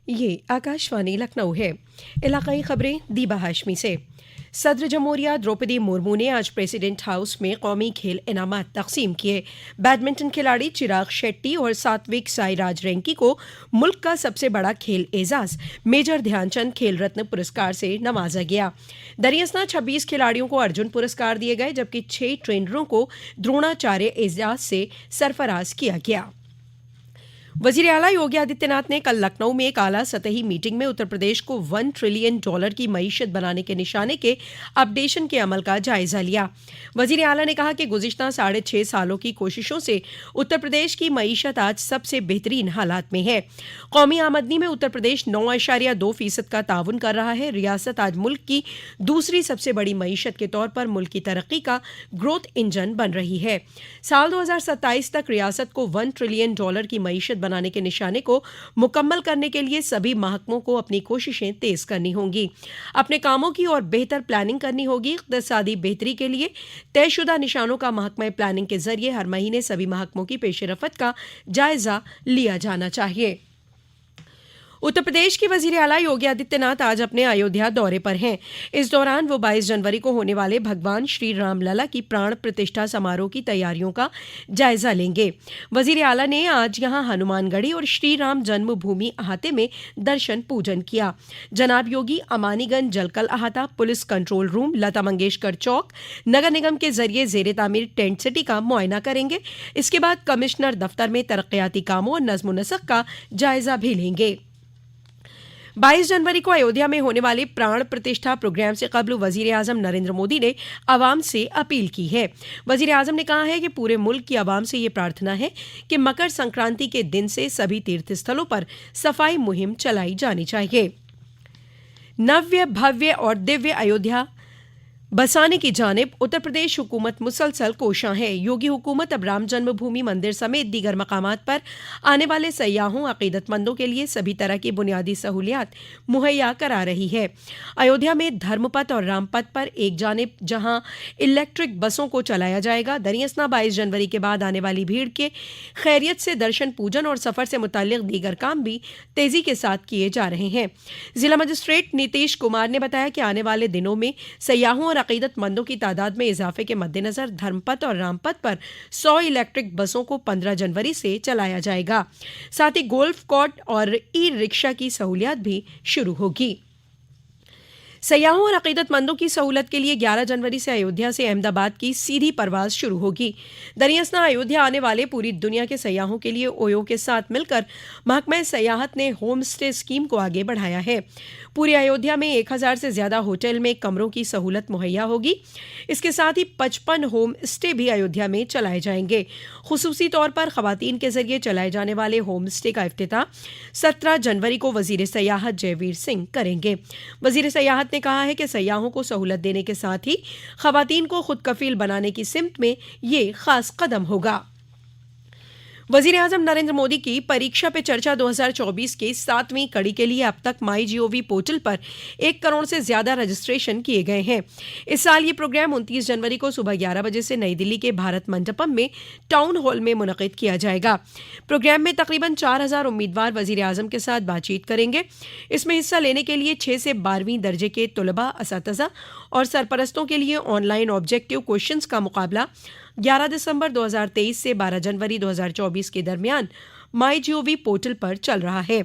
ये आकाशवाणी लखनऊ है। इलाकाई खबरें दीबा हाशमी से। सदर जमहूरिया द्रौपदी मुर्मू ने आज प्रेसिडेंट हाउस में कौमी खेल इनामात तकसीम किए। बैडमिंटन खिलाड़ी चिराग शेट्टी और सात्विक साईराज रैंकी को मुल्क का सबसे बड़ा खेल एजाज मेजर ध्यानचंद खेल रत्न पुरस्कार से नवाजा गया। दरियासना 26 खिलाड़ियों को अर्जुन पुरस्कार दिए गए, जबकि 6 ट्रेनरों को द्रोणाचार्य एजाज से सरफराज किया गया। वजीर आला योगी आदित्यनाथ ने कल लखनऊ में एक आला सतही मीटिंग में उत्तर प्रदेश को $1 ट्रिलियन की मईशत बनाने के निशाने के अपडेशन के अमल का जायजा लिया। वजीर आला ने कहा कि गुज़िश्ता 6.5 सालों की कोशिशों से उत्तर प्रदेश की मईशत आज सबसे बेहतरीन हालात में है। कौमी आमदनी में उत्तर प्रदेश 9.2% का ताउन कर रहा है। रियासत आज मुल्क की दूसरी सबसे बड़ी मईशत के तौर पर मुल्क की तरक्की का ग्रोथ इंजन बन रही है। साल 2027 तक रियासत को $1 ट्रिलियन की मईशत बनाने के निशाने को मुकम्मल करने के लिए सभी महकमों को अपनी कोशिशें तेज करनी होंगी। अपने कामों की और बेहतर प्लानिंग करनी होगी। इक़्तिसादी बेहतरी के लिए तयशुदा निशानों का महकमा प्लानिंग के जरिए हर महीने सभी महकमों की पेशरफत का जायजा लिया जाना चाहिए। उत्तर प्रदेश के वजीर आला योगी आदित्यनाथ आज अपने अयोध्या दौरे पर हैं। इस दौरान वो 22 जनवरी को होने वाले भगवान श्री राम लला की प्राण प्रतिष्ठा समारोह की तैयारियों का जायजा लेंगे। वजीर आला ने आज यहां हनुमानगढ़ी और श्री राम जन्मभूमि अहाते में दर्शन पूजन किया। जनाब योगी अमानीगंज जलकल अहाता, police control room, Lata Mangeshkar चौक, नगर निगम के जरिए जेर तामीर टेंट सिटी का मुआयना करेंगे। इसके बाद कमिश्नर दफ्तर में तरक्याती कामों और नज़्म नसक का जायजा भी लेंगे। 22 जनवरी को अयोध्या में होने वाले प्राण प्रतिष्ठा प्रोग्राम से कबल वजीर आजम नरेंद्र मोदी ने आवाम से अपील की है। वजीर आजम ने कहा है कि पूरे मुल्क की आवाम से ये प्रार्थना है कि मकर संक्रांति के दिन से सभी तीर्थ स्थलों पर सफाई मुहिम चलाई जानी चाहिए। नव्य, भव्य और दिव्य अयोध्या बसाने की जानिब उत्तर प्रदेश हुकूमत मुसलसल कोशां है। योगी हुकूमत अब राम जन्मभूमि मंदिर समेत दीगर मकामात पर आने वाले सयाहों, अकीदतमंदों के लिए सभी तरह की बुनियादी सहूलियात मुहैया करा रही है। अयोध्या में धर्मपथ और रामपथ पर एक जानिब जहां इलेक्ट्रिक बसों को चलाया जाएगा, दरियासना 22 जनवरी के बाद आने वाली भीड़ के खैरियत से दर्शन पूजन और सफर से मुताल्लिक दीगर काम भी तेजी के साथ किए जा रहे हैं। जिला मजिस्ट्रेट नीतीश कुमार ने बताया कि आने वाले दिनों में सयाहों और अकीदतमंदों की तादाद में इजाफे के मद्देनजर धर्मपथ और रामपथ पर 100 इलेक्ट्रिक बसों को 15 जनवरी से चलाया जाएगा। साथ ही गोल्फ कोर्ट और ई रिक्शा की सहूलियत भी शुरू होगी। सयाहों और अकीदतमंदों की सहूलत के लिए 11 जनवरी से अयोध्या से अहमदाबाद की सीधी परवाज शुरू होगी। दरियासना अयोध्या आने वाले पूरी दुनिया के सयाहों के लिए ओयो के साथ मिलकर महकमा सयाहत ने होम स्टे स्कीम को आगे बढ़ाया है। पूरी अयोध्या में 1000 से ज्यादा होटल में कमरों की सहूलत मुहैया होगी। इसके साथ ही 55 होम स्टे भी अयोध्या में चलाए जाएंगे। खुसूसी तौर पर खवातीन के जरिए चलाए जाने वाले होम स्टे का इफ्तिताह 17 जनवरी को वजीर सयाहत जयवीर सिंह करेंगे। वजीर सयाहत ने कहा है कि सयाहों को सहूलत देने के साथ ही खवातीन को खुद कफील बनाने की सिमत में ये खास कदम होगा। वजीर आजम नरेंद्र मोदी की परीक्षा पे चर्चा 2024 के 7वीं कड़ी के लिए अब तक MyGov पोर्टल पर 1 करोड़ से ज्यादा रजिस्ट्रेशन किए गए हैं। इस साल ये प्रोग्राम 29 जनवरी को सुबह 11 बजे से नई दिल्ली के भारत मंडपम में टाउन हॉल में मुनक़िद किया जाएगा। प्रोग्राम में तकरीबन 4000 उम्मीदवार वजीर आजम के साथ बातचीत करेंगे। इसमें हिस्सा लेने के लिए 6 से 12वीं दर्जे के तुलबा, असातिज़ा और सरपरस्तों के लिए ऑनलाइन ऑब्जेक्टिव क्वेश्चंस का मुकाबला 11 दिसंबर 2023 से 12 जनवरी 2024 के दरमियान MyGov पोर्टल पर चल रहा है।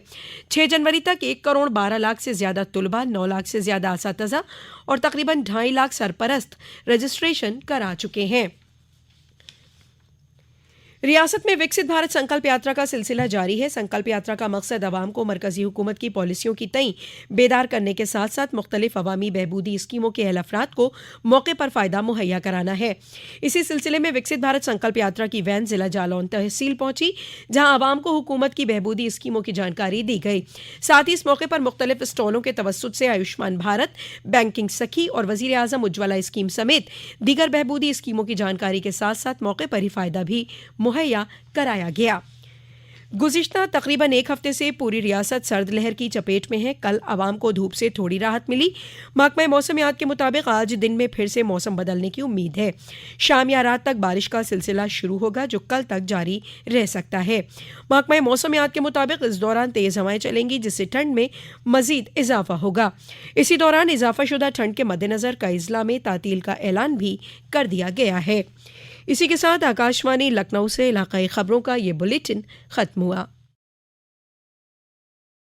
6 जनवरी तक 1 करोड़ 12 लाख से ज्यादा तुलबा, 9 लाख से ज्यादा असातिज़ा और तकरीबन 2.5 लाख सरपरस्त रजिस्ट्रेशन करा चुके हैं। रियासत में विकसित भारत संकल्प यात्रा का सिलसिला जारी है। संकल्प यात्रा का मकसद अवाम को मरकजी हुकूमत की पॉलिसियों की तई बेदार करने के साथ साथ मुख्तलिफ अवामी बहबूदी स्कीमों के अहल अफराद को मौके पर फ़ायदा मुहैया कराना है। इसी सिलसिले में विकसित भारत संकल्प यात्रा की वैन जिला जालौन तहसील पहुंची, जहां अवाम को हुकूमत की बहबूदी स्कीमों की जानकारी दी गई। साथ ही इस मौके पर मुख्तलिफ स्टॉलों के तवस्सुत से आयुष्मान भारत, बैंकिंग सखी और वजीर आजम उज्ज्वला स्कीम समेत दीगर बहबूदी स्कीमों की जानकारी के साथ साथ मौके पर ही फ़ायदा भी मुहैया कराया गया। गुज़िश्ता तकरीबन एक हफ्ते से पूरी रियासत सर्द लहर की चपेट में है। कल आवाम को धूप से थोड़ी राहत मिली। महकमा मौसमियात के मुताबिक आज दिन में फिर से मौसम बदलने की उम्मीद है। शाम या रात तक बारिश का सिलसिला शुरू होगा जो कल तक जारी रह सकता है। महकमा मौसमियात के मुताबिक इस दौरान तेज़ हवाएं चलेंगी जिससे ठंड में मज़ीद इजाफा होगा। इसी दौरान इजाफा शुदा ठंड के मद्देनज़र कई ज़िला में तातील का ऐलान भी कर दिया गया है। इसी के साथ आकाशवाणी लखनऊ से इलाकाई खबरों का ये बुलेटिन ख़त्म हुआ।